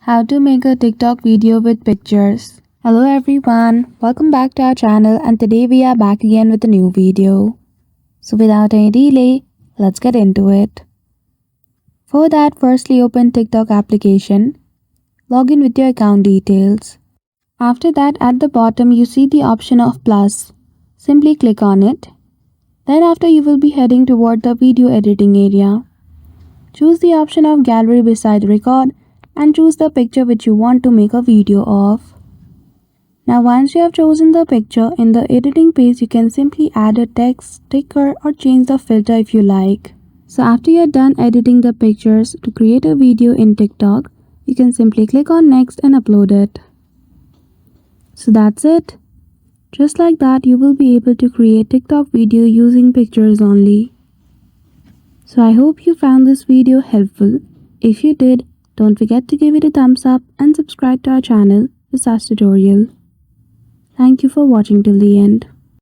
How to make a TikTok video with pictures. Hello everyone, welcome back to our channel and today we are back again with a new video. So without any delay, let's get into it. For that, firstly open TikTok application. Log in with your account details. After that, at the bottom you see the option of plus. Simply click on it. Then after you will be heading toward the video editing area. Choose the option of gallery beside record and choose the picture which you want to make a video of. Now once you have chosen the picture, in the editing page you can simply add a text, sticker or change the filter if you like. So after you're done editing the pictures to create a video in TikTok, you can simply click on next and upload it. So that's it. Just like that you will be able to create TikTok video using pictures only. So I hope you found this video helpful. If you did, don't forget to give it a thumbs up and subscribe to our channel for such tutorial. Thank you for watching till the end.